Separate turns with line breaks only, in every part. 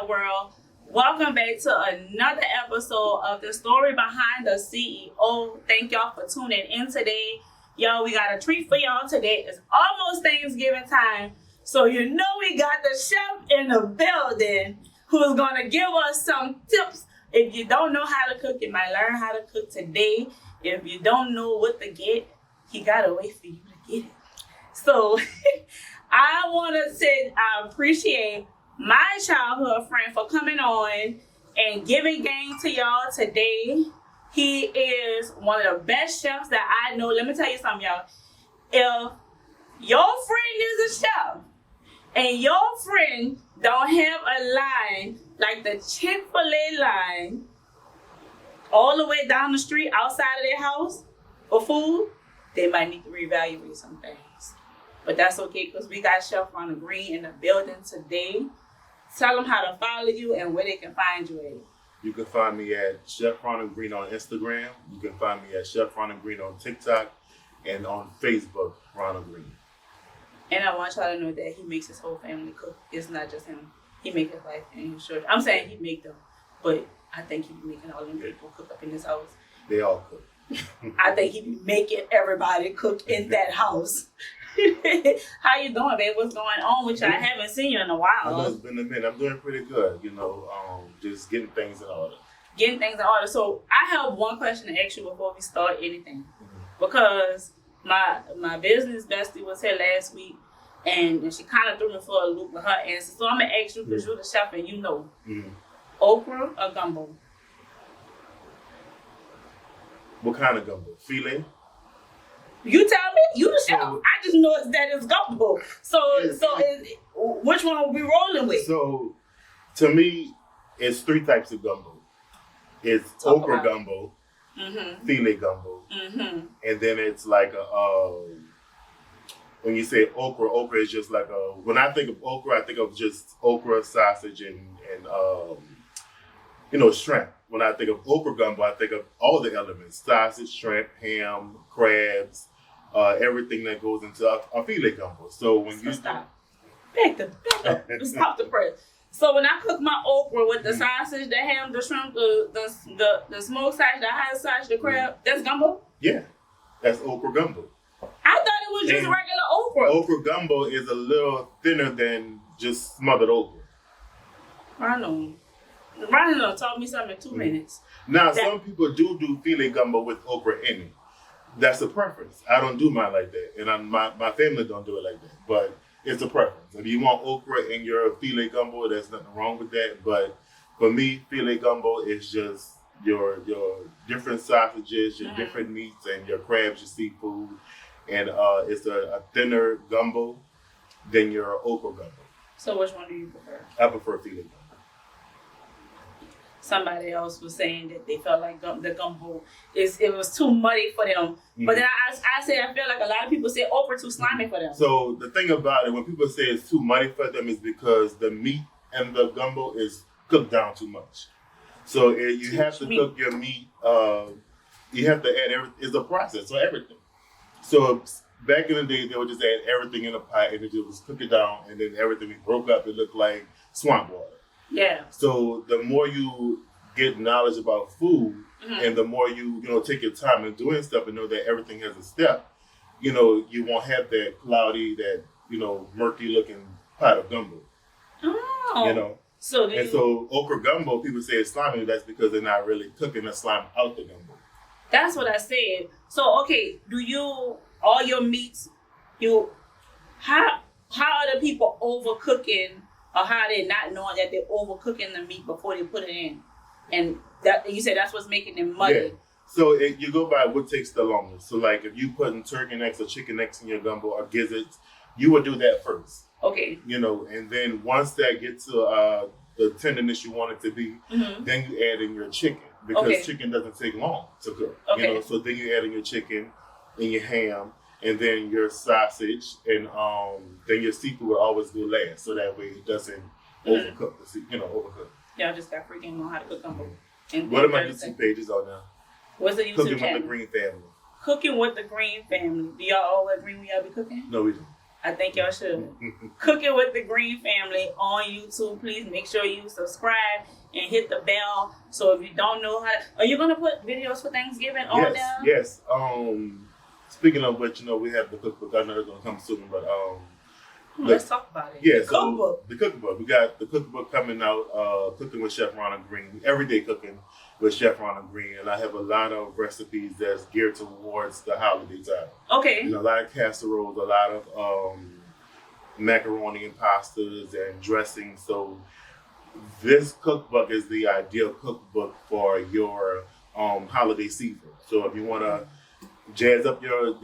world. Welcome back to another episode of the story behind the CEO. Thank y'all for tuning in today. Y'all, we got a treat for y'all today. It's almost Thanksgiving time, so you know we got the chef in the building who's gonna give us some tips. If you don't know how to cook, you might learn how to cook today. If you don't know what to get, he got a way for you to get it. So I want to say I appreciate my childhood friend for coming on and giving game to y'all today. He is one of the best chefs that I know. Let me tell you something, y'all. If your friend is a chef and your friend don't have a line like the Chick-fil-A line all the way down the street outside of their house for food, they might need to reevaluate some things. But that's okay because we got Chef Ronald Green in the building today. Tell them how to follow you and where they can find you at.
You can find me at Chef Ronald Green on Instagram. You can find me at Chef Ronald Green on TikTok and on Facebook, Ronald Green.
And I want y'all to know that he makes his whole family cook. It's not just him. He makes his wife and his children. I'm saying he make them, but I think he be making all them people cook up in his house.
They all cook.
I think he be making everybody cook in that house. How you doing, babe? What's going on with you? I haven't seen you in a while.
I know it's been a minute. I'm doing pretty good, just getting things in order.
Getting things in order. So I have one question to ask you before we start anything. Because my business bestie was here last week and she kind of threw me for a loop with her answer. So I'm going to ask you because you're the chef and you know. Okra or gumbo?
What kind of gumbo? Filet?
You tell me. You the chef. I just know that it's gumbo. So which one are we rolling with?
So, to me, it's three types of gumbo. It's okra gumbo, filet gumbo, and then it's like when you say okra is just like when I think of okra, I think of just okra, sausage, and shrimp. When I think of okra gumbo, I think of all the elements: sausage, shrimp, ham, crabs, everything that goes into a filet gumbo. So when
stop the press. So when I cook my okra with the sausage, the ham, the shrimp, the smoked sausage, the hot sausage, the crab, that's gumbo?
Yeah, that's okra gumbo.
I thought it was just regular okra.
Okra gumbo is a little thinner than just smothered okra.
I know. Ronald taught me something in 2 minutes.
Now, some people do filet gumbo with okra in it. That's a preference. I don't do mine like that. And my family don't do it like that. But it's a preference. If you want okra in your filet gumbo, there's nothing wrong with that. But for me, filet gumbo is just your different sausages, your different meats, and your crabs, your seafood. And it's a thinner gumbo than your okra gumbo.
So which one do you prefer?
I prefer filet gumbo.
Somebody else was saying that they felt like the gumbo it was too muddy for them. But then I said I feel like a lot of people say okra too slimy for them.
So the thing about it, when people say it's too muddy for them, is because the meat and the gumbo is cooked down too much. So you have to cook your meat. You have to add everything. It's a process, so everything. So back in the day, they would just add everything in a pot and it just was cook it down, and then everything broke up. It looked like swamp water.
Yeah. So
the more you get knowledge about food, and the more you take your time in doing stuff and know that everything has a step, you won't have that cloudy, that murky looking pot of gumbo.
Oh.
So okra gumbo, people say it's slimy. That's because they're not really cooking the slime out the gumbo.
That's what I said. So okay, all your meats, how are the people overcooking? Or how they not knowing that they're overcooking the meat before they put it in, and that you said that's what's making it muddy.
Yeah. So you go by what takes the longest. So like if you putting turkey necks or chicken necks in your gumbo or gizzards, you would do that first.
Okay.
And then once that gets to the tenderness you want it to be, then you add in your chicken because chicken doesn't take long to cook.
Okay.
So then you add in your chicken and your ham. And then your sausage, and then your seafood will always go last, so that way it doesn't overcook overcook.
Y'all just got freaking know how to cook gumbo.
What are my YouTube pages on now?
What's the YouTube
Cooking
channel?
with the Green Family.
Cooking with the Green Family. Do y'all all agree when y'all be cooking?
No, we don't.
I think y'all should. Cooking with the Green family on YouTube. Please make sure you subscribe and hit the bell. So if you don't know how, are you gonna put videos for Thanksgiving on there?
Yes. Speaking of which, we have the cookbook. I know it's gonna come soon, but
let's talk about it.
Yeah,
the cookbook.
The cookbook. We got the cookbook coming out. Cooking with Chef Ronald Green. Everyday cooking with Chef Ronald Green, and I have a lot of recipes that's geared towards the holiday time.
Okay.
A lot of casseroles, a lot of macaroni and pastas and dressings. So this cookbook is the ideal cookbook for your holiday season. So if you want to jazz up your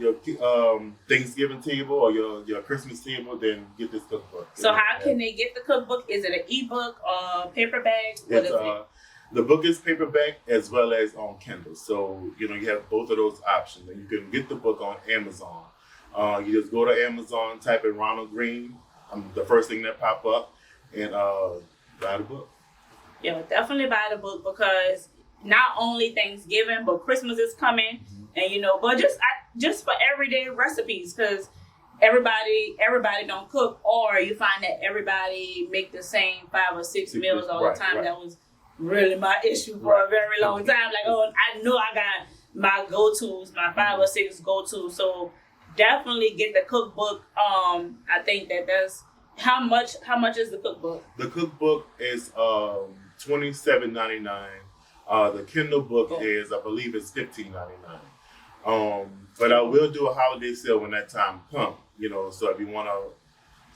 Thanksgiving table or your Christmas table, then get this cookbook.
So how can they get the cookbook? Is it an ebook or paperback? What is it?
The book is paperback as well as on Kindle. So, you have both of those options. And you can get the book on Amazon. You just go to Amazon, type in Ronald Green, the first thing that pop up, and buy the book.
Yeah, definitely buy the book because not only Thanksgiving, but Christmas is coming. And, but just for everyday recipes, because everybody don't cook, or you find that everybody make the same 5 or 6 meals all the time. Right. That was really my issue for a very long time. Like, I know I got my go-tos, my 5 or 6 go-tos. So definitely get the cookbook. I think that's how much is the cookbook? The
cookbook is $27.99. The Kindle book is, I believe, it's $15.99. But I will do a holiday sale when that time comes. So if you want to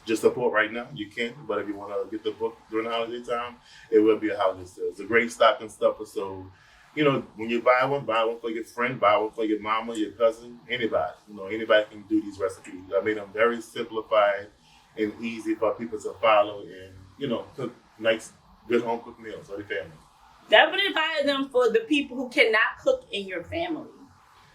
just support right now, you can. But if you want to get the book during the holiday time, it will be a holiday sale. It's a great stocking stuffer. So, when you buy one for your friend, buy one for your mama, your cousin, anybody. Anybody can do these recipes. I made them very simplified and easy for people to follow and, cook nice, good home cooked meals for the family.
Definitely buy them for the people who cannot cook in your family.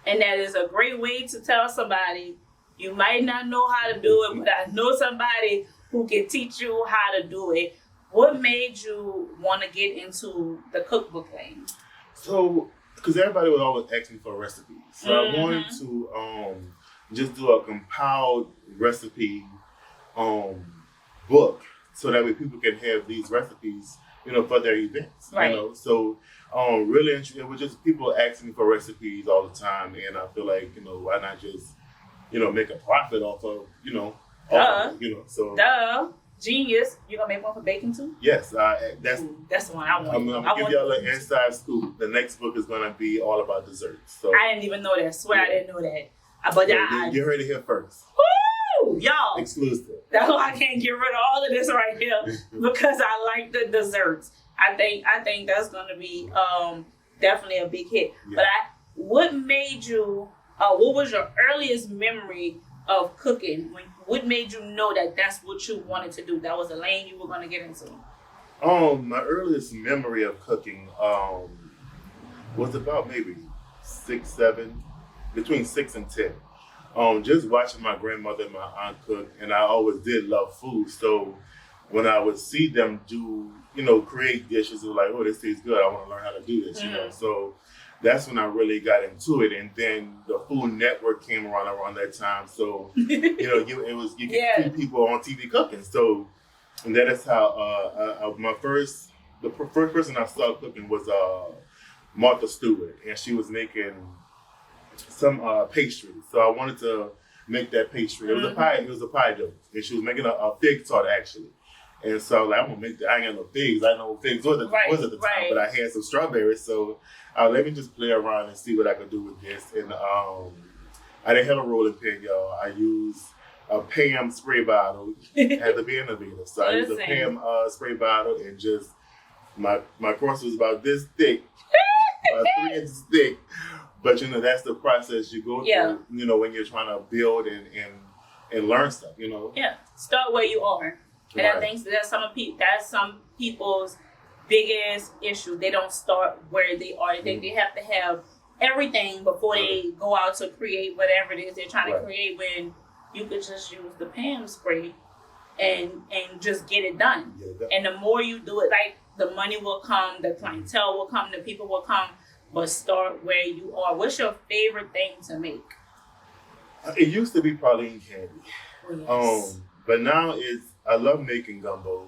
And that is a great way to tell somebody, you might not know how to do it, but I know somebody who can teach you how to do it. What made you want to get into the cookbook lane?
So, because everybody would always ask me for recipes. So I wanted to just do a compiled recipe book so that way people can have these recipes, for their events.
Right.
So really, it was just people asking me for recipes all the time, and I feel like, why not just, make a profit off of, so.
Duh. Genius. You gonna make one for bacon too?
Yes, that's
the one I want.
I'm gonna give y'all an inside scoop. The next book is gonna be all about desserts. So
I didn't even know that. Swear I didn't know that. But
you heard it here first.
Woo! Y'all.
Exclusive.
That's why I can't get rid of all of this right here because I like the desserts. I think that's gonna be definitely a big hit. Yeah. But what made you? What was your earliest memory of cooking? What made you know that that's what you wanted to do? That was a lane you were gonna get into.
My earliest memory of cooking was about maybe 6, 7, between 6 and 10. Just watching my grandmother and my aunt cook, and I always did love food. So when I would see them do, create dishes, it was like, oh, this tastes good. I want to learn how to do this, So that's when I really got into it. And then the Food Network came around that time. So, you can see people on TV cooking. So, and that is how the first person I saw cooking was Martha Stewart, and she was making some pastry. So I wanted to make that pastry. It was a pie. It was a pie dough, and she was making a fig tart actually. And so I was like, I'm gonna make that. I ain't got no figs. I know figs was at the time, but I had some strawberries. So let me just play around and see what I could do with this. And I didn't have a rolling pin, y'all. I used a Pam spray bottle. Had to be innovative. So I used a Pam spray bottle, and just my crust was about this thick, about 3 inches thick. But that's the process you go through. When you're trying to build and learn stuff.
Yeah, start where you are. And I think that's some people's biggest issue. They don't start where they are. They think they have to have everything before they go out to create whatever it is they're trying to create, when you could just use the Pam spray and just get it done. Yeah, and the more you do it, like, the money will come, the clientele will come, the people will come, but start where you are. What's your favorite thing to make?
It used to be praline candy.
Oh, yes.
But now I love making gumbo.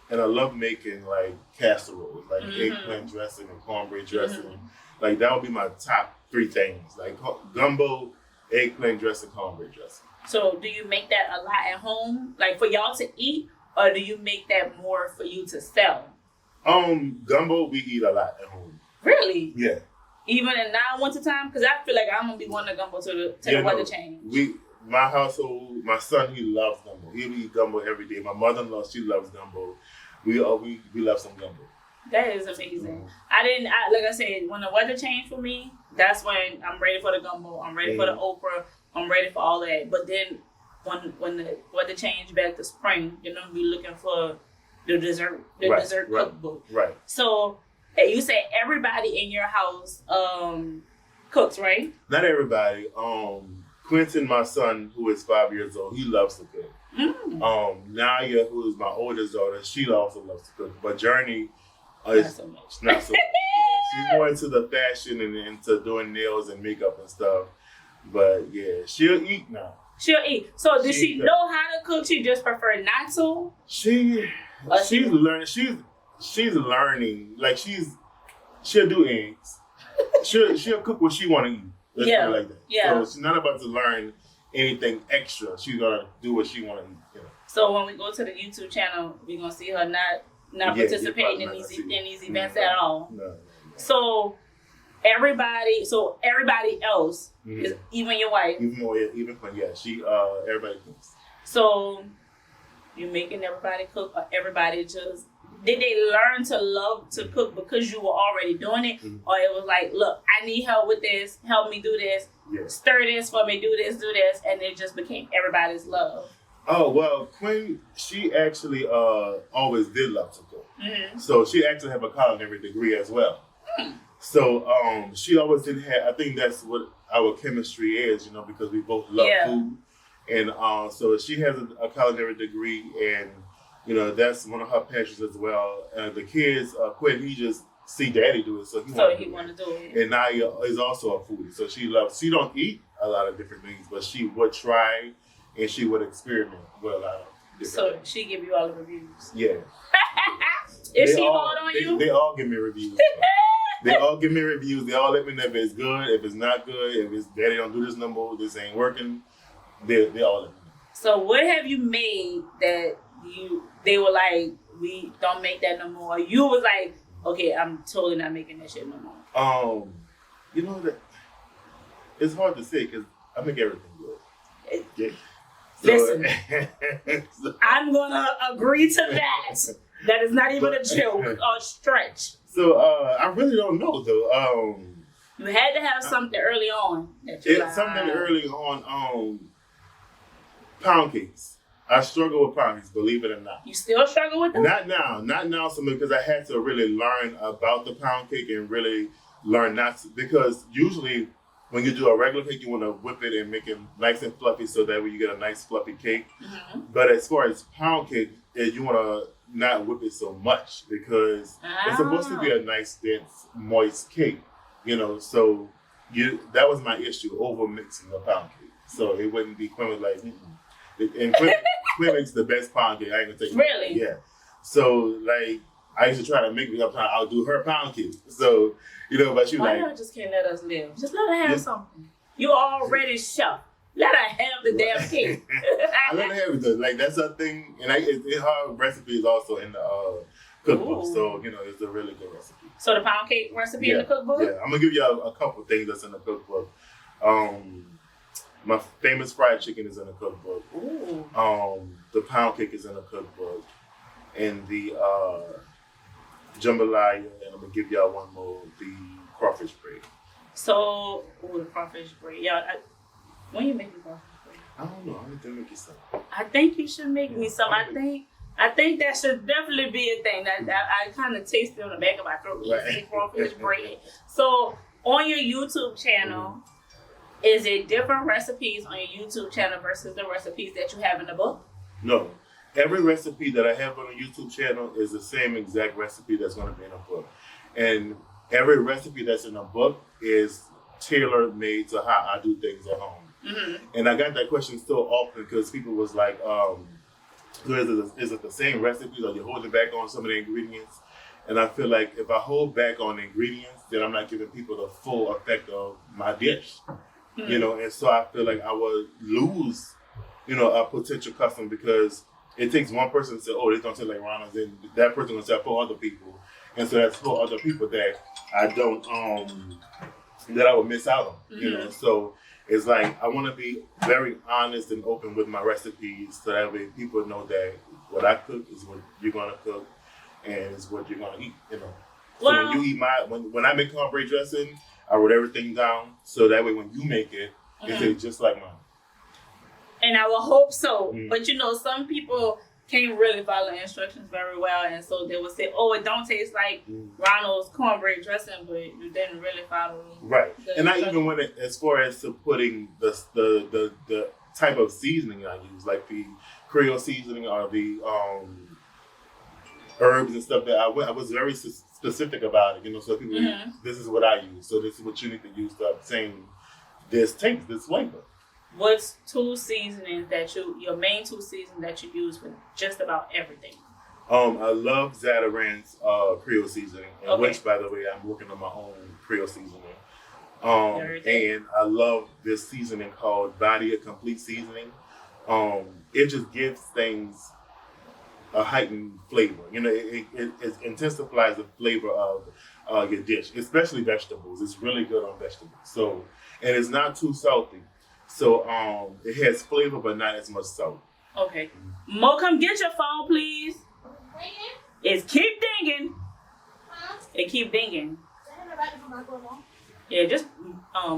And I love making like casseroles, like eggplant dressing and cornbread dressing. Like that would be my top 3 things, like gumbo, eggplant dressing, cornbread dressing.
So do you make that a lot at home, like for y'all to eat, or do you make that more for you to sell?
Gumbo we eat a lot at home.
Really?
Yeah.
Even in now winter time, because I feel like I'm gonna be wanting gumbo to the weather change.
My household, my son, he loves gumbo. He eat gumbo every day. My mother-in-law, she loves gumbo. We love some gumbo.
That is amazing. Like I said, when the weather changed for me, that's when I'm ready for the gumbo. I'm ready for the okra. I'm ready for all that. But then when the weather changed back to spring, you're gonna be looking for the dessert cookbook.
Right.
So you say everybody in your house cooks, right?
Not everybody. Quentin, my son, who is 5 years old, he loves to cook. Naya, who is my oldest daughter, she also loves to cook. But Journey is
not so much.
Not so much. She's more into the fashion and into doing nails and makeup and stuff. But yeah, she'll eat now.
She'll eat. So does she know how to cook? She just prefer not to?
She's learning. She's learning. Like she'll do eggs. She'll cook what she want to eat. Let's put it like that.
Yeah.
So she's not about to learn anything extra. She's gonna do what she want to eat. You know?
So when we go to the YouTube channel, we're gonna see her not participating in these events at all.
No.
So everybody else is even your wife.
Even when she everybody cooks.
So you making everybody cook, or everybody just did they learn to love to cook because you were already doing it, or it was like, look, I need help with this, help me do this, stir this for me, do this, and it just became everybody's love.
Oh well, Quinn, she actually always did love to cook. So she actually have a culinary degree as well. So she always did have. I think that's what our chemistry is, because we both love food, and so she has a culinary degree, and that's one of her passions as well. And the kids, Quinn, he just see daddy do it, so he want to do it. And Naya is also a foodie, so she don't eat a lot of different things, but she would try and she would experiment with a lot of different things.
She give you all the reviews.
Yeah.
Is she hard on you?
They all give me reviews. They all give me reviews. They all let me know if it's good, if it's not good, if it's daddy don't do this no more, this ain't working. They all let me know. So
what have you made that they were like, we don't make that no more? You was like, okay, I'm totally not making that shit no more.
That it's hard to say because I make everything good. Yeah.
Listen, I'm gonna agree to that. That is not even a joke or stretch.
So I really don't know though.
You had to have something early on.
Something early on. Pound cakes. I struggle with pound cakes, believe it or not.
You still struggle with them?
Not now, so because I had to really learn about the pound cake and really learn not to, because usually when you do a regular cake, you want to whip it and make it nice and fluffy so that way you get a nice fluffy cake. But as far as pound cake, you want to not whip it so much because it's supposed to be a nice, dense, moist cake, so that was my issue, over mixing the pound cake. So it wouldn't be Quinn was like, and Quinn makes the best pound cake. I ain't gonna take it.
Really?
Yeah. So like I used to try to make me up. I'll do her pound cake. So but she was like,
why y'all just can't let us live? Just let her have something. You already chef. Let her have the damn cake.
I let her have it though. Like that's her thing, and her recipe is also in the cookbook. So it's a really good recipe.
So the pound cake recipe in the cookbook?
Yeah, I'm gonna give you a couple things that's in the cookbook. My famous fried chicken is in the cookbook.
Ooh.
The pound cake is in the cookbook, and the jambalaya, and I'm gonna give y'all one more, the crawfish bread.
So, the crawfish bread. Yeah, when you making crawfish bread?
I don't know. I need to make you some.
I think you should make me some. I think that should definitely be a thing. That I kind of taste it on the back of my throat. Right. Crawfish bread. So on your YouTube channel, is it different recipes on your YouTube channel versus the recipes that you have in the book?
No. Every recipe that I have on the YouTube channel is the same exact recipe that's going to be in a book. And every recipe that's in a book is tailor-made to how I do things at home. And I got that question so often because people was like, is it the same recipes or you're holding back on some of the ingredients? And I feel like if I hold back on the ingredients, then I'm not giving people the full effect of my dish. You know, and so I feel like I would lose, you know, a potential customer because it takes one person to say, oh, this don't taste like Ronald's, and that person gonna say 4 other people. And so that's 4 other people that I don't, that I would miss out on, you know. So it's like, I want to be very honest and open with my recipes so that way people know that what I cook is what you're going to cook and it's what you're going to eat, you know. So
Well,
when you eat when I make cornbread dressing, I wrote everything down so that way when you make it, it tastes just like mine.
And I will hope so. But you know, some people can't really follow instructions very well, and so they will say, "Oh, it don't taste like Ronald's cornbread dressing," but you didn't really follow.
Right, and I even went as far as to putting the type of seasoning I use, like the Creole seasoning or the herbs and stuff. That I was very specific about it, you know. So people, this is what I use. So this is what you need to use to obtain this taste, this flavor.
What's 2 seasonings your main 2 seasonings that you use for just about everything?
I love Zataran's Creole seasoning, which, by the way, I'm working on my own Creole seasoning. And I love this seasoning called Body of Complete Seasoning. It just gives things a heightened flavor. You know, it intensifies the flavor of your dish, especially vegetables. It's really good on vegetables. So, and it's not too salty. So it has flavor, but not as much salt.
Okay. Mo, come get your phone, please. It's keep dinging. It keep dinging. Yeah, just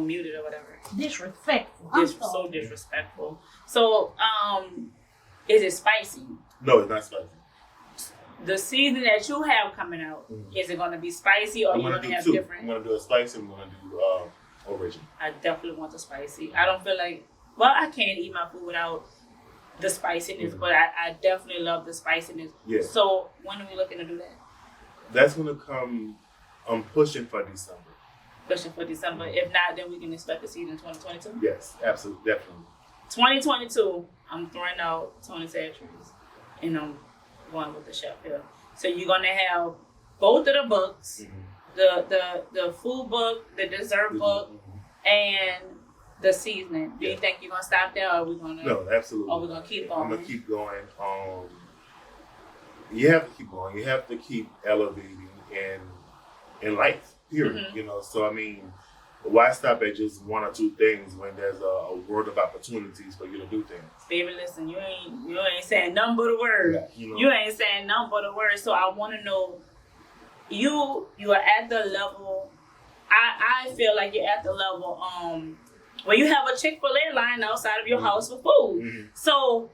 mute it or whatever.
Disrespectful.
So disrespectful. So, is it spicy?
No, it's not spicy.
The season that you have coming out, is it going to be spicy or are you going to have
2.
different?
I'm going to do a spicy. I'm going to do original.
I definitely want the spicy. I don't feel like, well, I can't eat my food without the spiciness, but I definitely love the spiciness.
Yeah.
So when are we looking to do that?
That's going to come, I'm pushing for December.
Pushing for December. If not, then we can expect to see it in 2022?
Yes, absolutely, definitely.
2022, I'm throwing out Tony Satchery's and I'm going with the chef here. So you're going to have both of the books, the food book, the dessert book, and the seasoning. Do you think you're gonna stop there, or are we gonna?
No, absolutely.
Or we're gonna keep going?
I'm gonna keep going. You have to keep going. You have to keep elevating in life. Period. You know. So I mean, why stop at just 1 or 2 things when there's a world of opportunities for you to do things?
Baby, listen, you ain't saying nothing but a word.
Yeah, you know.
You ain't saying nothing but a word. So I want to know. You are at the level. I feel like you're at the level where you have a Chick-fil-A line outside of your house for food. So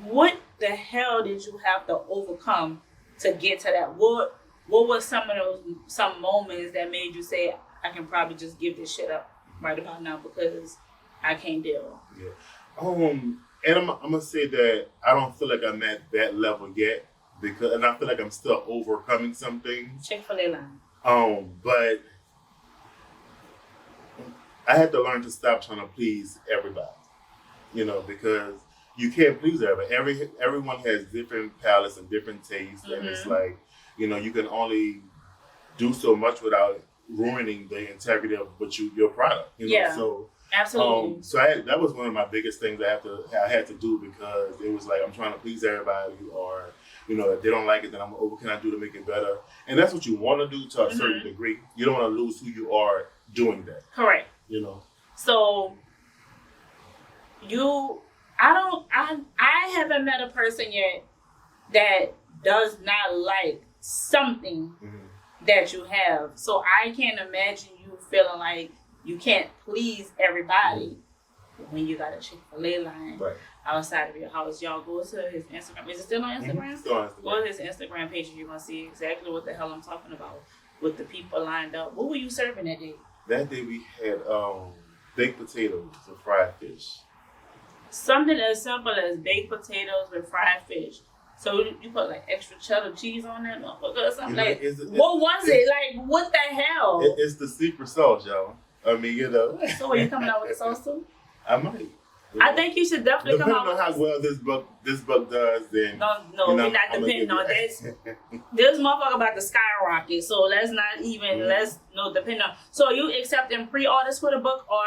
what the hell did you have to overcome to get to that? What was some moments that made you say, I can probably just give this shit up right about now because I can't deal?
Yeah. And I'm gonna say that I don't feel like I'm at that level yet. And I feel like I'm still overcoming some things.
Chick-fil-A line.
But I had to learn to stop trying to please everybody. You know, because you can't please everybody. Everyone has different palates and different tastes, and it's like, you know, you can only do so much without ruining the integrity of your product. You know?
Yeah.
So
absolutely.
So that was one of my biggest things I had to do because it was like I'm trying to please everybody, or you know, if they don't like it, then what can I do to make it better? And that's what you want to do to a certain degree. You don't want to lose who you are doing that.
Correct.
You know.
So I haven't met a person yet that does not like something that you have. So I can't imagine you feeling like you can't please everybody when you got a Chick-fil-A line outside of your house. Y'all go to his Instagram. Is it still on Instagram?
Still on Instagram.
Go to his Instagram page and you're going to see exactly what the hell I'm talking about with the people lined up. What were you serving that day?
That day we had baked potatoes and fried fish.
Something as simple as baked potatoes with fried fish. So you put like extra cheddar cheese on that motherfucker or something? Like, what was it? Like, what the hell?
It's the secret sauce, y'all. I mean, you know.
So are you coming out with the sauce too?
I might.
I think you should definitely come
Depending
out.
on how well this book does, then
No,
you know,
we're not depending on this. This motherfucker about to skyrocket, so let's not even depend on. So are you accepting pre-orders for the book or?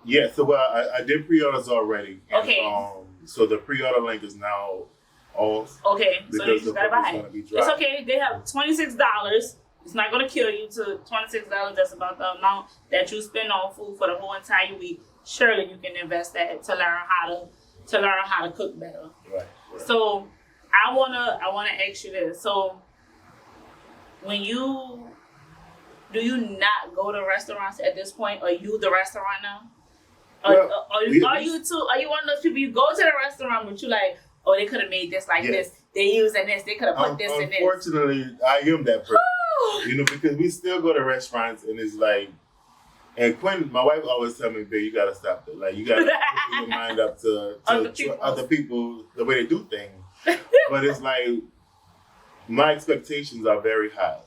Yeah, so I did pre-orders already. And,
Okay.
So the pre-order link is now off.
Okay, so you just gotta buy it. It's
dropped.
okay. They have $26. It's not gonna kill you. To $26, that's about the amount that you spend on food for the whole entire week. Surely you can invest that to learn how to cook better.
Right.
So I wanna ask you this. So do you not go to restaurants at this point? Are you the restaurant now?
Well,
are you one of those people you go to the restaurant but you like, oh, they could have made this like this. They using this. They could have put this in this.
Unfortunately, I am that person. Because we still go to restaurants and it's like, and Quinn, my wife always tell me, babe, you gotta stop it. Like you gotta open your mind up to other people the way they do things. But it's like my expectations are very high,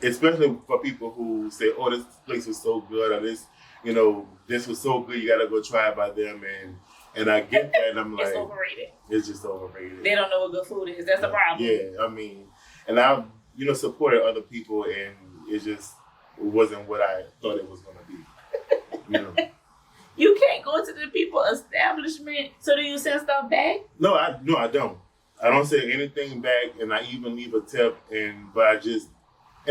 especially for people who say, "Oh, this place was so good," or this was so good. You gotta go try it by them, and I get that, and I'm like,
it's overrated.
It's just overrated.
They don't know what good food is. That's the problem.
Yeah, I mean, and I've supported other people, and it just wasn't what I thought it was gonna be.
You can't go to the people establishment. So do you send stuff back?
No, I don't. I don't send anything back, and I even leave a tip. But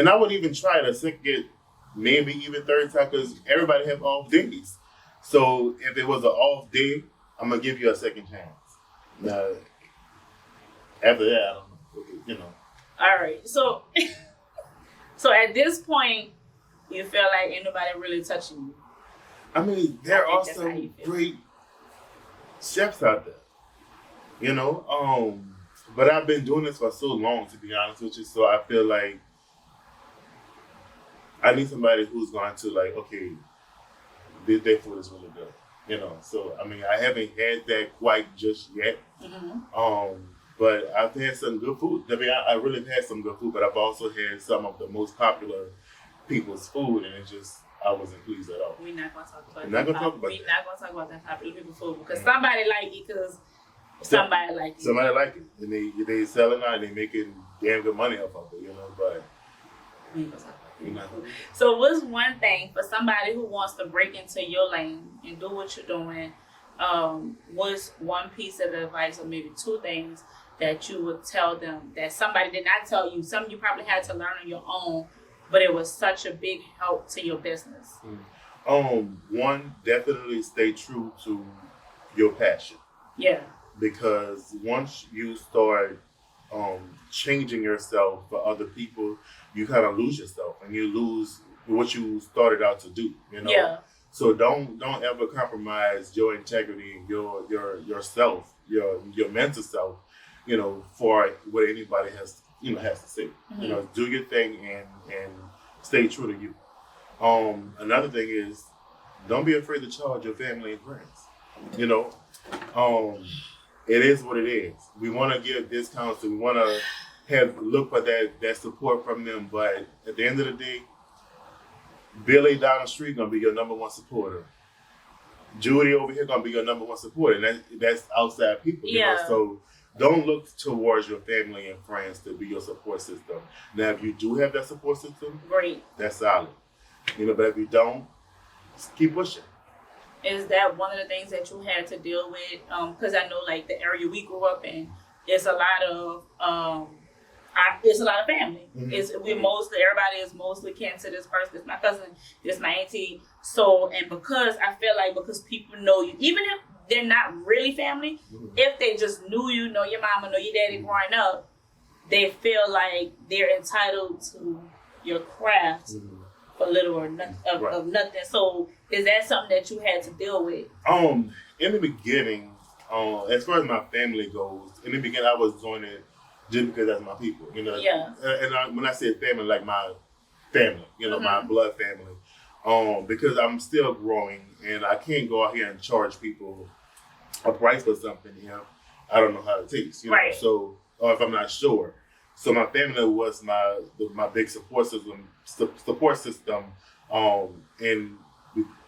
I would even try to second it, maybe even third time, because everybody have off days. So if it was an off day, I'm gonna give you a second chance. Now, after that, I don't know.
All right. So at this point, you feel like ain't nobody really touching you.
I mean, there are some great chefs out there, but I've been doing this for so long, to be honest with you. So I feel like I need somebody who's going to like, okay, their food is really good, So I mean, I haven't had that quite just yet. Mm-hmm. But I've had some good food. I mean, I really have had some good food, but I've also had some of the most popular people's food, and I wasn't pleased at all.
We're not going to talk about that.
We're not going to talk
about that popular people's food because somebody like it because somebody like it.
Somebody like it, and they selling out, and they making damn good money off of it, but
we ain't going to talk about that. So what's one thing for somebody who wants to break into your lane and do what you're doing, what's one piece of advice or maybe two things that you would tell them that somebody did not tell you, something you probably had to learn on your own, but it was such a big help to your business?
One, definitely stay true to your passion.
Yeah.
Because once you start changing yourself for other people, you kind of lose yourself and you lose what you started out to do,
Yeah.
So don't ever compromise your integrity, yourself, your mental self, for what anybody has to say.
Mm-hmm.
Do your thing and stay true to you. Another thing is don't be afraid to charge your family and friends. It is what it is. We want to give discounts and we want to look for that support from them, but at the end of the day, Billy down the street gonna be your number one supporter. Judy over here gonna be your number one supporter, and that's outside people.
Yeah.
So don't look towards your family and friends to be your support system. Now, if you do have that support system,
great.
That's solid. But if you don't, just keep pushing.
Is that one of the things that you had to deal with? Because I know, like the area we grew up in, it's a lot of family.
Mm-hmm.
Everybody is mostly kin to this person. It's my cousin, this my auntie. So, and because people know you, even if they're not really family,
mm-hmm.
if they just knew you, know your mama, know your daddy growing up, they feel like they're entitled to your craft
mm-hmm.
for little or of nothing. So, is that something that you had to deal with?
In the beginning, as far as my family goes, in the beginning I was doing it just because that's my people,
Yeah.
And when I say family, like my family,
mm-hmm.
my blood family, because I'm still growing and I can't go out here and charge people a price for something, I don't know how it tastes,
Right.
So, or if I'm not sure. So my family was my big support system, in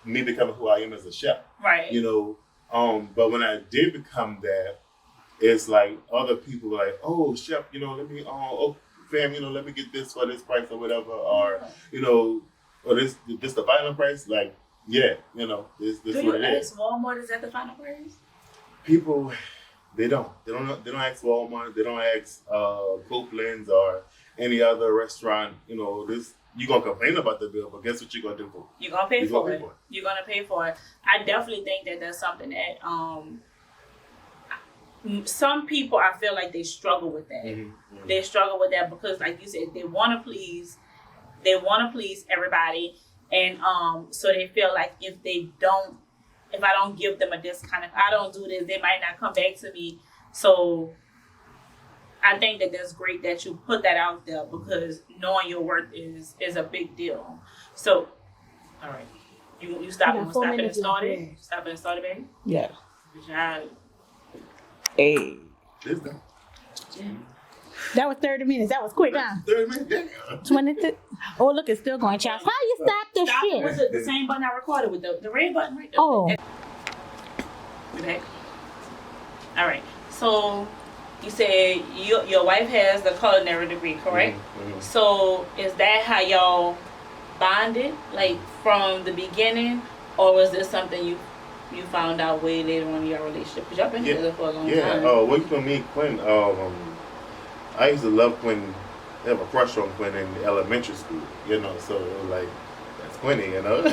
me becoming who I am as a chef.
Right.
You know, but when I did become that, it's like other people were like, oh, chef, you know, let me, oh, fam, you know, let me get this for this price or whatever, or you know, or this the final price. Like, yeah, you know, this
Do
what
you
it is.
ask Walmart, is that the final price?
People, they don't ask Walmart, they don't ask Copeland's or any other restaurant. You know, this you gonna complain about the bill, but guess what you're gonna do for it?
You're gonna pay for it. You're gonna pay for it. I definitely think that that's something that some people, I feel like they struggle with that.
Mm-hmm.
They struggle with that because, like you said, they want to please everybody, and so they feel like if I don't give them a discount, if I don't do this, they might not come back to me. So I think that that's great that you put that out there, because knowing your worth is a big deal. So, all right, you stop and started. Stop and started, baby.
Yeah.
Good job.
Hey.
This done.
Yeah.
That was 30 minutes. That was quick, huh?
30 minutes. Yeah.
20. Oh, look, it's still going, Charles. How you stop this shit?
With the same button I recorded with, the red button right there.
Oh.
We back. All right. So you said your wife has the culinary degree, correct?
Mm-hmm.
So is that how y'all bonded, like from the beginning, or was this something you found out way later on in your relationship? Because y'all been together for a long time.
Yeah. Well, you know, me and Quinn, I used to love Quinn. I have a crush on Quinn in elementary school. You know, so it was like, that's Quinny, you know.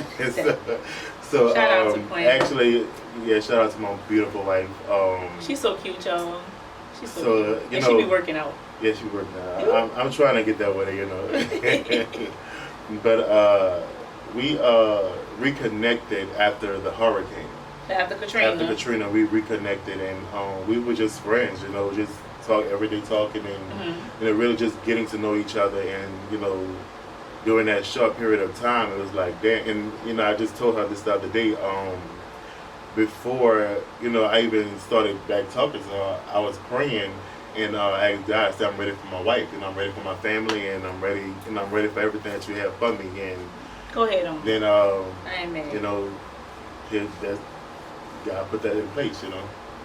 So
shout out to Quinn.
Actually, yeah, shout out to my beautiful wife.
She's so cute, y'all. She's so cute.
You
and
know,
she be working out.
Yeah, she working out. I'm trying to get that with her, you know. But we reconnected after the hurricane.
After Katrina,
we reconnected, and we were just friends, you know, just everyday talking, and you know, really just getting to know each other. And you know, during that short period of time, it was like that. And you know, I just told her this the other day. Before you know, I even started back talking, so I was praying, and I asked God, I said, I'm ready for my wife, and I'm ready for my family, and I'm ready for everything that you have for me. And
go ahead on.
Then
Amen.
You know, God put that in place, you know.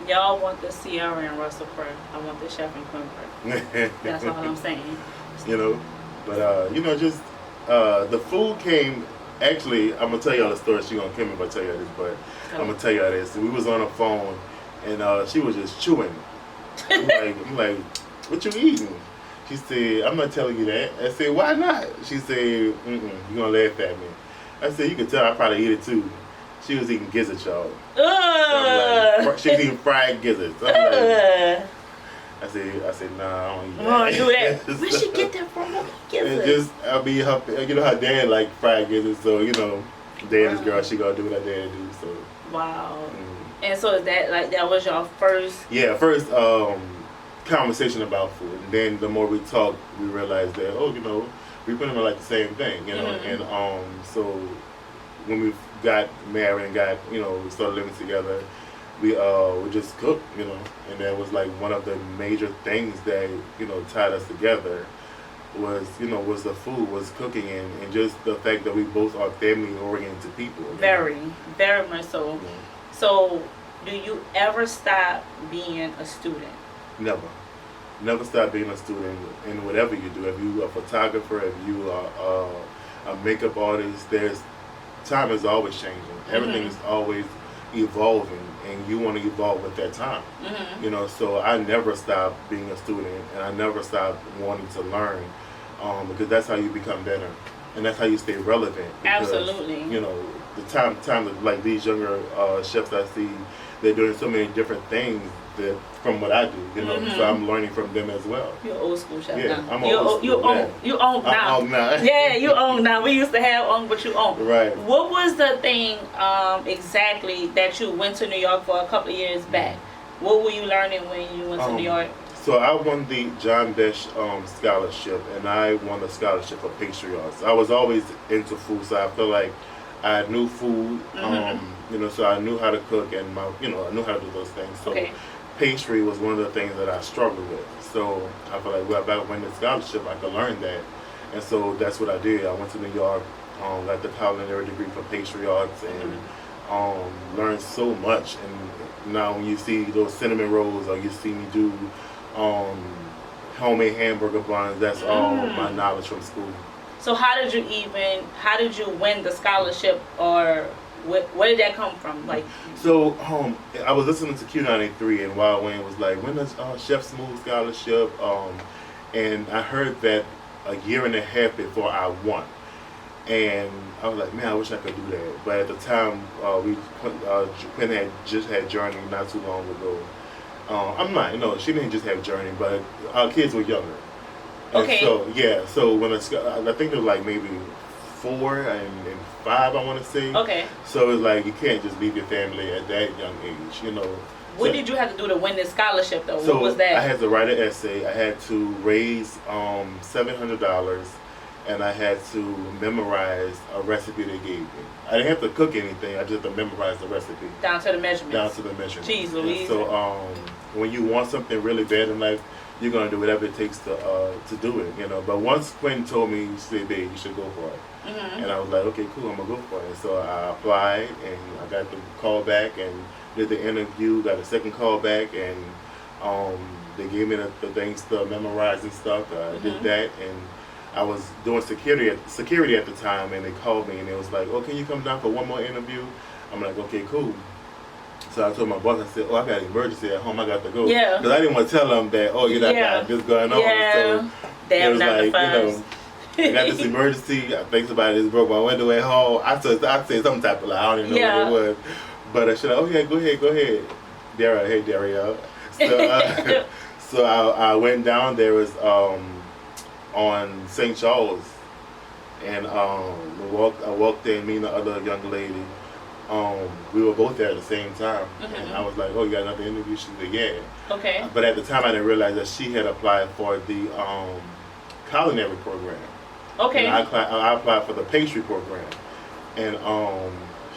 Y'all want the Sierra and Russell prayer. I want the Chef and Quinn prayer. That's all I'm saying.
You know, but you know, just the food came. Actually, I'm gonna tell y'all the story. She gonna kill me if I tell y'all this, but I'm gonna tell y'all this. We was on the phone, and she was just chewing. I'm like, what you eating? She said, I'm not telling you that. I said, why not? She said, you gonna laugh at me. I said, you can tell I probably eat it too. She was eating gizzards, y'all. So she was eating fried gizzards. I said, nah, I don't eat that.
I don't do that. Where'd she get that from? Gizzards.
You know, her dad like fried gizzards, so you know, daddy's girl, she gonna do what her dad do. So.
Wow. And so is that like that was your first?
Yeah, first conversation about food, and then the more we talked, we realized that you know, we pretty much like the same thing, you know, and so when we got married and you know, we started living together, we just cooked, you know, and that was like one of the major things that you know tied us together was the food, was cooking, and just the fact that we both are family oriented people.
Very, very much so. Yeah. So, do you ever stop being a student? Never stop being a student in whatever you do. If you are a photographer, if you are a makeup artist, time is always changing. Everything is always evolving, and you want to evolve with that time. You know, so I never stop being a student, and I never stop wanting to learn, because that's how you become better, and that's how you stay relevant. Because, absolutely.
You know, the time of, like these younger chefs I see, they're doing so many different things that from what I do, you know, so I'm learning from them as well. You're old school chef now. I'm old school. You own now. I'm now. Yeah, you own now. We used to have own, but you own. Right. What was the thing exactly that you went to New York for a couple of years back? What were you learning when you went to New York? So I won the John Desch scholarship, and I won a scholarship for pastry arts. I was always into food, so I feel like I knew food, you know, so I knew how to cook, and I knew how to do those things. So pastry was one of the things that I struggled with. So I feel like, well, if I win the scholarship, I could learn that. And so that's what I did. I went to New York, got the culinary degree for pastry arts, and learned so much. And now when you see those cinnamon rolls, or you see me do homemade hamburger buns, that's all my knowledge from school.
So how did you win the scholarship, or where did that come from? Like,
so I was listening to Q93, and Wild Wayne was like, when does Chef Smooth scholarship? And I heard that a year and a half before I won. And I was like, man, I wish I could do that. But at the time, Quinn had just had Journey not too long ago. She didn't just have Journey, but our kids were younger. And
okay.
So when I think it was like maybe 4 and 5, I want to say.
Okay.
So it's like you can't just leave your family at that young age,
What did you have to do to win this scholarship, though?
So
what was that?
I had to write an essay. I had to raise $700, and I had to memorize a recipe they gave me. I didn't have to cook anything. I just had to memorize the recipe.
Down to the measurements. Jeez Louise.
So when you want something really bad in life, you're gonna do whatever it takes to do it, But once Quinn told me, she said, "Babe, you should go for it," and I was like, "Okay, cool, I'm gonna go for it." So I applied, and I got the call back, and did the interview. Got a second call back, and they gave me the things to memorize and stuff. I did that, and I was doing security at the time, and they called me, and it was like, "Oh, can you come down for one more interview?" I'm like, "Okay, cool." So I told my boss, I said, "Oh, I got an emergency at home. I got to go."
Yeah.
Because I didn't want to tell them that, "Oh, you got this going on."
Yeah.
So
damn,
it was
not
like,
the
I got this emergency. I think somebody just broke my window at home. I said some type of lie. I don't even know what it was. But I said, "Oh yeah, go ahead, Daryl. Hey, Daryl." So, so I went down there. Was on St. Charles, and I walked in, me and the other young lady. We were both there at the same time, and I was like, "Oh, you got another interview?" She said, "Yeah."
Okay.
But at the time, I didn't realize that she had applied for the culinary program.
Okay.
And I applied for the pastry program, and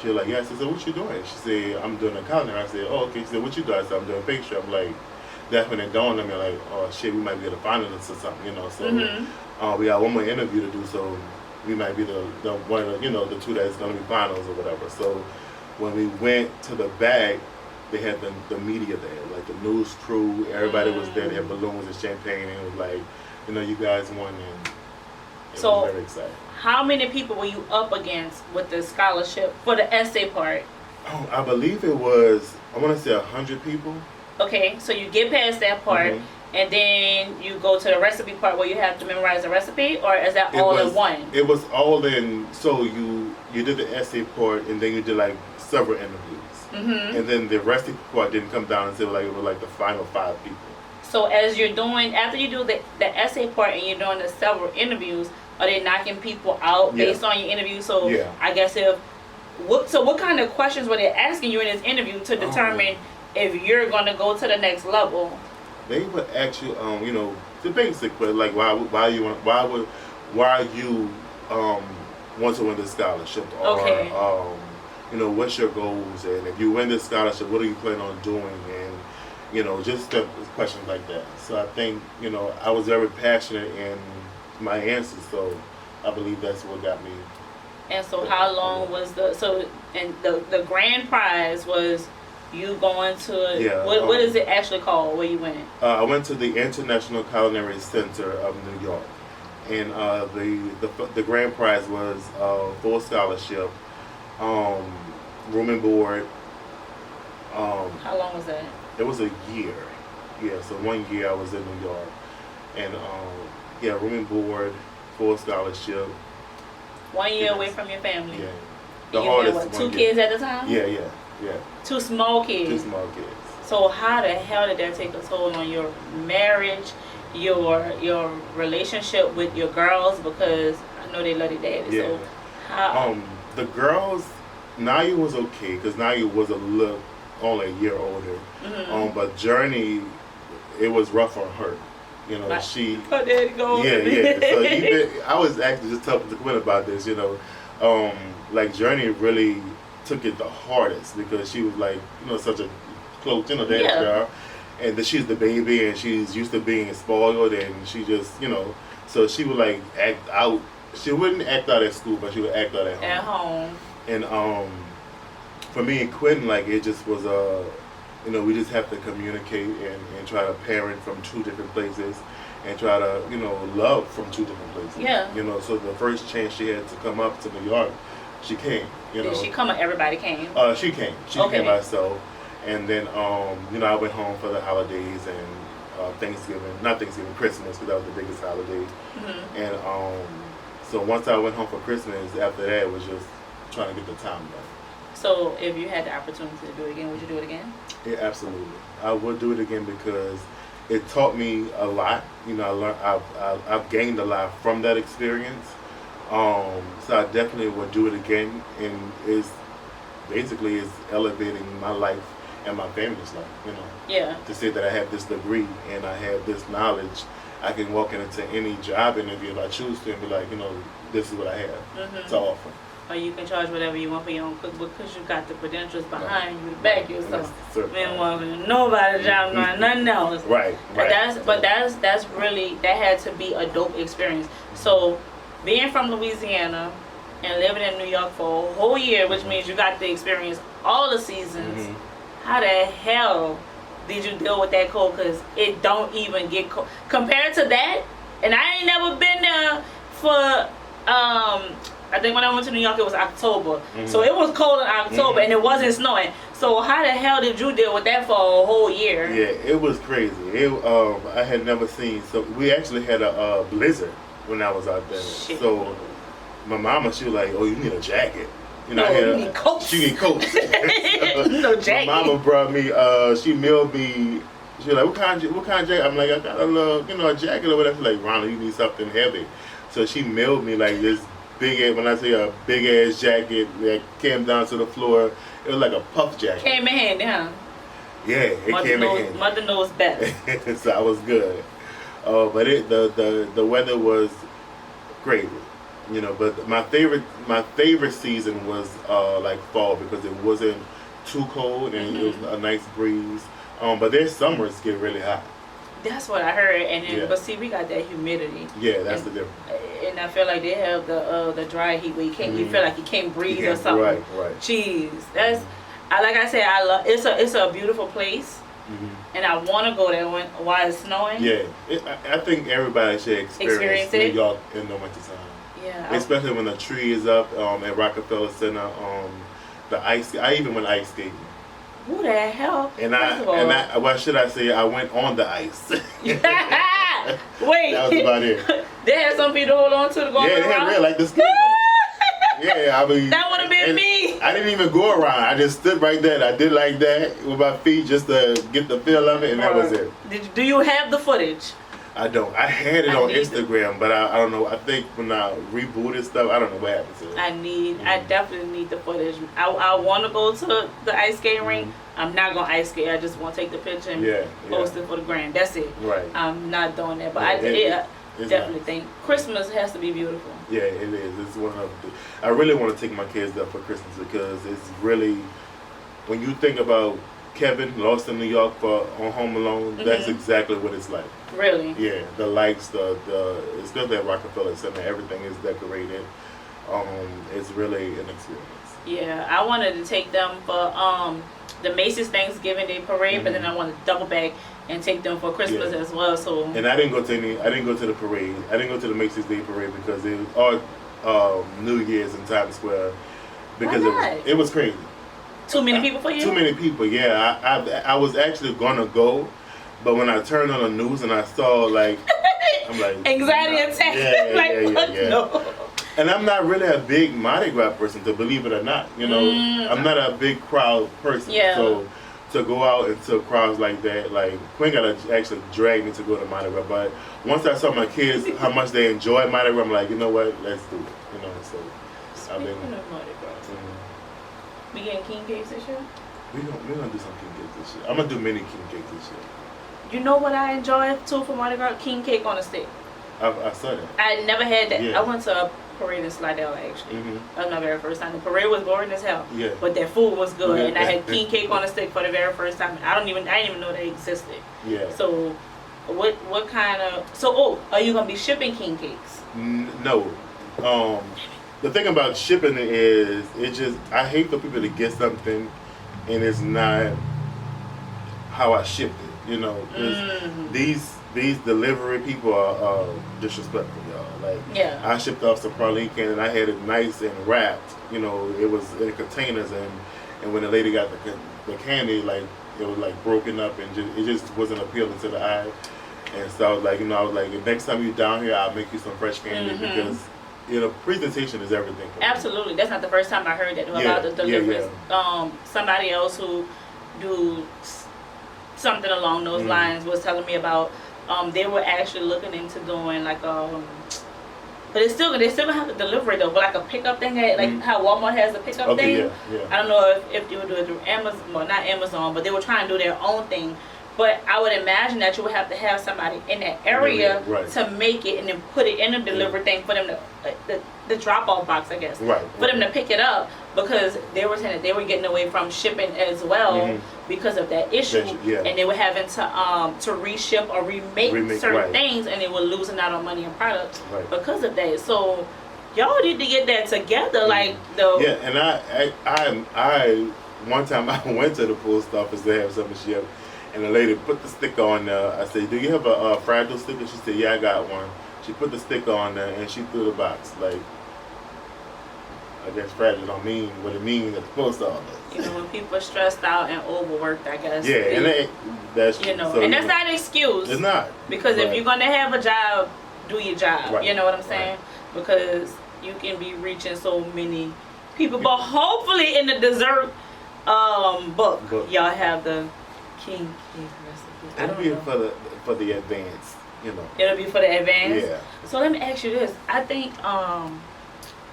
she was like, "Yes." I said, "What you doing?" She said, "I'm doing a culinary." I said, "Oh, okay." She said, "What you doing?" I said, "I'm doing pastry." I'm like, that's when it dawned on me, like, "Oh shit, we might be the finalists or something," So we got one more interview to do, so we might be the one of the two that's gonna be finals or whatever. So when we went to the back, they had the media there, like the news crew, everybody was there. They had balloons and champagne, and it was like, you guys won, and it was very exciting.
How many people were you up against with the scholarship for the essay part?
Oh, I believe it was, I want to say 100 people.
Okay, so you get past that part, and then you go to the recipe part where you have to memorize the recipe, or is that all in one?
It was all in. So you did the essay part, and then you did like several interviews, and then the recipe part didn't come down until like it was like the final 5 people.
So as you're doing, after you do the essay part and you're doing the several interviews, are they knocking people out based on your interview? So I guess what kind of questions were they asking you in this interview to determine if you're going to go to the next level?
They would ask you, the basic, but like why you want to win this scholarship, or what's your goals, and if you win this scholarship, what are you planning on doing, and just questions like that. So I think I was very passionate in my answers, so I believe that's what got me.
And so how long was the grand prize was you going to what is it actually called where you went?
I went to the International Culinary Center of New York, and the grand prize was full scholarship, room and board.
How long was that?
It was a year. Yeah, so 1 year I was in New York, and room and board, full scholarship.
1 year away from your family.
Yeah.
The hardest. Had, 2 kids at the time?
Yeah.
2 small kids.
2 small kids.
So how the hell did that take a toll on your marriage, your relationship with your girls? Because I know they love their daddy.
Yeah.
So how?
The girls, Naya was okay because Naya was only a year older. But Journey, it was rough on her. She.
Her daddy go.
Yeah. So I was actually just talking to Quinn about this. Like Journey really took it the hardest because she was like, such a close, daddy's girl, and that she's the baby and she's used to being spoiled, and she just, so she would like act out. She wouldn't act out at school, but she would act out at home.
At home.
And for me and Quentin, like it just was we just have to communicate and try to parent from two different places and try to, love from two different places.
Yeah.
So the first chance she had to come up to New York, she came.
Did she come? Everybody came.
She came. She
Okay.
came by herself, and then I went home for the holidays and Christmas, because that was the biggest holiday.
Mm-hmm.
And so once I went home for Christmas, after that it was just trying to get the time done.
So if you had the opportunity to do it again, would you do it again?
Yeah, absolutely. I would do it again because it taught me a lot. I've gained a lot from that experience. So I definitely would do it again, and it's elevating my life and my family's life.
Yeah.
To say that I have this degree and I have this knowledge, I can walk into any job interview if I choose to and be like, this is what I have to offer.
Or you can charge whatever you want for your own cookbook because you got the credentials behind you to back yourself. Man, want nobody job, nothing else.
Right.
That's really, that had to be a dope experience. So being from Louisiana and living in New York for a whole year, which means you got to experience all the seasons. Mm-hmm. How the hell did you deal with that cold? Because it don't even get cold compared to that. And I ain't never been there for I think when I went to New York it was October. Mm-hmm. So it was cold in October, and it wasn't snowing. So how the hell did you deal with that for a whole year?
Yeah, it was crazy. I had never seen, so we actually had a blizzard when I was out there.
Shit.
So my mama, she was like, "Oh, you need a jacket."
You need coats.
She need coats.
No jacket.
My mama brought me. She mailed me. She was like, "What kind of jacket?" I'm like, "I got a little, a jacket or whatever." She's like, "Ronald, you need something heavy." So she mailed me like this big, when I say a big ass jacket that came down to the floor, it was like a puff jacket.
Came in handy, huh?
Yeah, it came in handy.
Mother knows best.
So I was good. But the weather was great. But my favorite season was like fall, because it wasn't too cold and it was a nice breeze. But their summers get really hot.
That's what I heard, and then but see, we got that humidity.
Yeah, that's the difference.
And I feel like they have the dry heat where you can't. You feel like you can't breathe or something.
Right.
Jeez, that's. Like I said, I love. It's a beautiful place, and I want to go there while it's snowing.
Yeah, I think everybody should experience New York in the wintertime.
Yeah,
especially when the tree is up at Rockefeller Center. The ice. I even went ice skating.
Who the hell?
And I what should I say? I went on the ice.
Wait.
That was about it.
They had some people hold on to the going around.
Yeah, they had like the ski. Yeah, I mean.
That would have been me.
I didn't even go around. I just stood right there. I did like that with my feet just to get the feel of it, and that was it.
Do you have the footage?
I don't. I had it on Instagram, but I don't know. I think when I rebooted stuff, I don't know what happened to it.
I definitely need the footage. I want to go to the ice skating rink. I'm not going to ice skate. I just want to take the picture and post it for the gram. That's it.
Right.
I'm not doing that. But I definitely think Christmas has to be beautiful.
Yeah, it is. It's one of the. I really want to take my kids there for Christmas because it's really, when you think about Kevin lost in New York on Home Alone, that's exactly what it's like.
Really?
Yeah, the lights, especially at Rockefeller Center, everything is decorated. It's really an experience.
Yeah, I wanted to take them for the Macy's Thanksgiving Day parade, but then I wanted to double back and take them for Christmas as well. So. And
I didn't go to the parade. I didn't go to the Macy's Day parade because it was all New Year's in Times Square because it was crazy.
Too many people for you?
Too many people, yeah. I was actually gonna go, but when I turned on the news and I saw I'm like
anxiety attack. No.
And I'm not really a big Mardi Gras person, to believe it or not. I'm not a big crowd person.
Yeah.
So to go out into crowds like that, Quinn gotta actually drag me to go to Mardi Gras. But once I saw my kids how much they enjoy Mardi Gras, I'm like, you know what, let's do it. So
Speaking of Mardi Gras. We getting king cakes this year?
We're gonna do some king cakes this year. I'm gonna do mini king cakes this year.
You know what I enjoy too for Mardi Gras? King cake on a stick.
I saw that.
I never had that.
Yeah.
I went to a parade in Slidell actually. That was my very first time. The parade was boring as hell.
Yeah.
But that food was good, and I had king cake on a stick for the very first time. I didn't even know they existed.
Yeah.
So, what kind of? So, are you gonna be shipping king cakes?
No. the thing about shipping is it just I hate for people to get something and it's not how I shipped it. You know, 'cause these delivery people are disrespectful, y'all. Like,
Yeah.
I shipped off some praline can and I had it nice and wrapped. You know, it was in containers, and when the lady got the candy, like it was like broken up and it just wasn't appealing to the eye. And so I was like, next time you're down here, I'll make you some fresh candy because presentation is everything. For me.
Absolutely. That's not the first time I heard that about the deliveries. Somebody else who do something along those lines was telling me about they were actually looking into doing like but they still gonna have to deliver it though, but like a pickup thing, like how Walmart has a pickup thing.
Yeah.
I don't know if you would do it through Amazon, well not Amazon, but they were trying to do their own thing. But I would imagine that you would have to have somebody in that area to make it and then put it in a delivery thing for them to the drop off box, I guess.
Right.
For them to pick it up because they were saying that they were getting away from shipping as well because of that issue, and they were having to reship or remake certain things, and they were losing out on money and products because of that. So y'all need to get that together, like the
and I one time I went to the post office to have something ship. And the lady put the sticker on there. I said, "Do you have a fragile sticker?" She said, "Yeah, I got one." She put the sticker on there and she threw the box. Like, I guess fragile don't mean what it means at the post office.
You know, when people are stressed out and overworked, I guess.
Yeah, and that's
so,
and
that's not an excuse.
It's not
because if you're gonna have a job, do your job.
Right.
You know what I'm saying? Because you can be reaching so many people. But hopefully, in the dessert book, y'all have the king cake recipe.
It'll be for the advance,
It'll be for the advance.
Yeah.
So let me ask you this. I think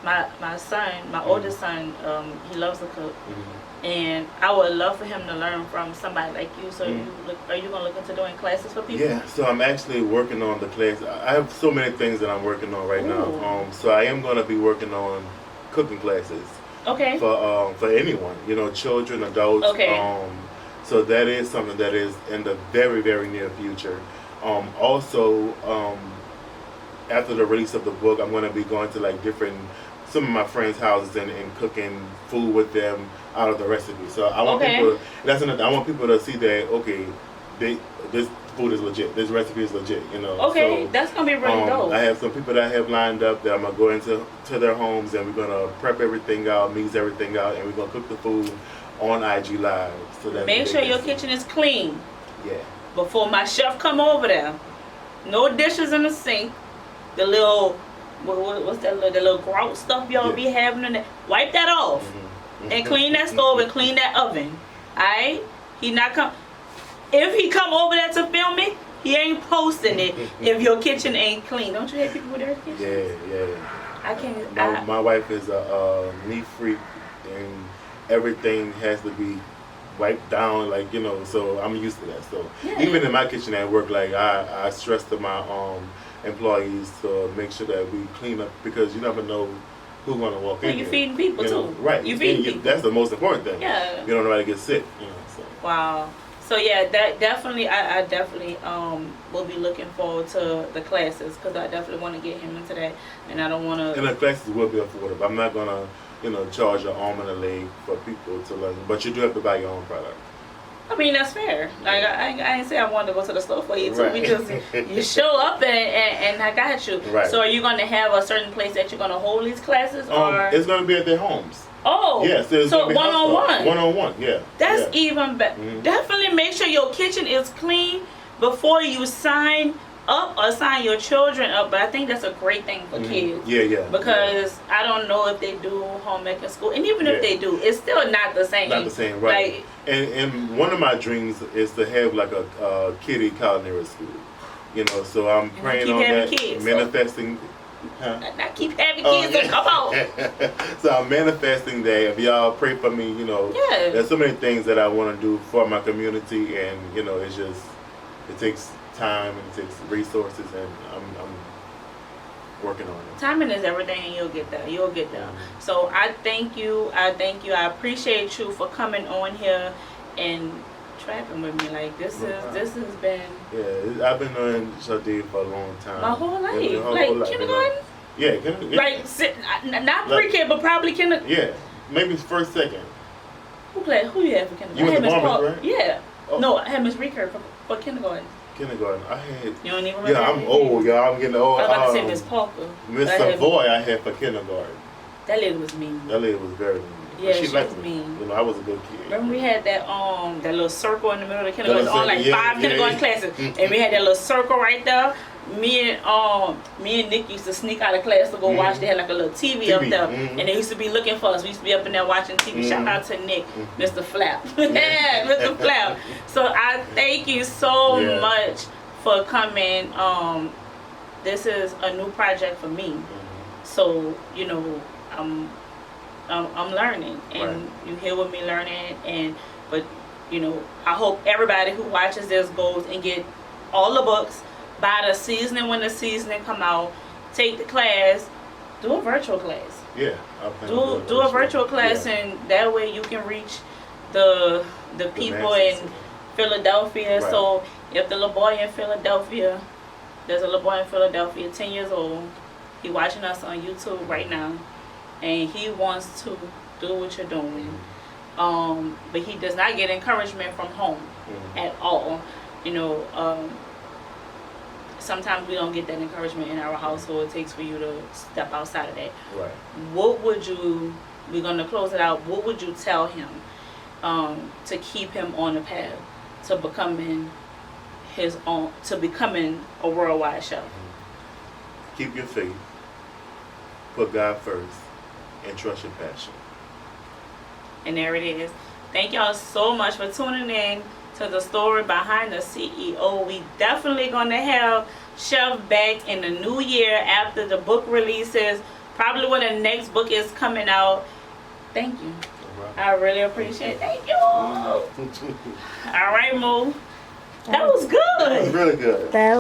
my son, my oldest son, he loves to cook, and I would love for him to learn from somebody like you. So are you gonna look into doing classes for people?
Yeah. So I'm actually working on the class. I have so many things that I'm working on right now. So I am gonna be working on cooking classes.
Okay.
For anyone, children, adults.
Okay.
So that is something that is in the very, very near future. Also, after the release of the book, I'm going to be going to some of my friends' houses and cooking food with them out of the recipe. So I want people. I want people to see that this food is legit. This recipe is legit.
Okay, so, that's gonna be really dope.
I have some people that I have lined up that I'm gonna go into their homes and we're gonna prep everything out, mix everything out, and we're gonna cook the food on IG Live. So that
make sure your kitchen is clean.
Yeah.
Before my chef come over there, no dishes in the sink. The little what's that? The little grout stuff y'all be having in there. Wipe that off and clean that stove and clean that oven. Alright? He not come. If he come over there to film me, he ain't posting it if your kitchen ain't clean. Don't you have people with their kitchen?
Yeah.
I can't.
My wife is a neat freak and everything has to be wiped down, so I'm used to that. So even in my kitchen at work, I stress to my employees to make sure that we clean up because you never know who's gonna walk in.
You're feeding people too.
Right.
You feeding people.
That's the most important thing.
Yeah.
You don't know how to get sick. So.
Wow. So yeah, that definitely, I definitely will be looking forward to the classes because I definitely want to get him into that, and I don't want to.
And the classes will be affordable. I'm not gonna, charge an arm and a leg for people to learn, but you do have to buy your own product.
I mean, that's fair. Like I ain't say I wanted to go to the store for you too.
Right.
We just you show up and I got you.
Right.
So are you gonna have a certain place that you're gonna hold these classes, or
it's gonna be at their homes.
Oh,
yes.
So one-on-one.
One-on-one, yeah.
That's even better. Definitely make sure your kitchen is clean before you sign up or sign your children up. But I think that's a great thing for kids.
Yeah.
Because I don't know if they do home ec in school, and even if they do, it's still not the same.
Not the same, right?
Like,
and one of my dreams is to have like a kiddie culinary school. So I'm praying on that,
kids,
manifesting.
Not keep having kids, so come on.
So I'm manifesting that. If y'all pray for me, there's so many things that I want to do for my community, and it's just it takes time and it takes resources, and I'm working on it.
Timing is everything, and you'll get there. So I thank you. I appreciate you for coming on here and trapping with me. Like this has been.
Yeah, I've been knowing Shadi for a long time.
My whole life,
whole life,
kindergarten.
Yeah, kindergarten.
Like, not pre-K, but probably kindergarten.
Yeah, maybe first, second.
Who you had for kindergarten?
You went to
Miss
Marvin,
Paul.
right?
Yeah.
Oh.
No, I had Miss Recur for kindergarten.
Kindergarten. I had.
You don't even remember?
Yeah, I'm old, y'all. I'm getting old.
I was about to say Miss Parker.
Miss Savoy I had for kindergarten.
That lady was mean.
That lady was very mean.
Yeah,
she
she
liked
was
me.
mean.
You know, I was a good kid.
Remember we had that little circle in the middle of the kindergarten,
That was
on like
it,
5 kindergarten classes, and we had that little circle right there. Me and Nick used to sneak out of class to go watch. They had like a little TV up there, and they used to be looking for us. We used to be up in there watching TV. Shout out to Nick, Mr. Flap, yeah, Mr. Flap. So I thank you so much for coming. This is a new project for me, so you know I'm learning, and you here with me learning, but you know I hope everybody who watches this goes and get all the books, buy the seasoning when the seasoning come out, take the class, do a virtual class.
Yeah,
do a virtual class, and that way you can reach the people in Philadelphia.
Right.
So if the little boy in Philadelphia, there's a little boy in Philadelphia, 10 years old, he watching us on YouTube right now, and he wants to do what you're doing, but he does not get encouragement from home at all. You know, sometimes we don't get that encouragement in our household. It takes for you to step outside of that.
Right.
What would you, we're going to close it out, what would you tell him to keep him on the path to becoming a worldwide chef?
Keep your faith, put God first, and trust your passion.
And there it is. Thank y'all so much for tuning in to the story behind the CEO. We definitely gonna have Chef back in the new year after the book releases, probably when the next book is coming out. Thank you. I really appreciate it. Thank you. All right, Moo. That was good.
That was really good.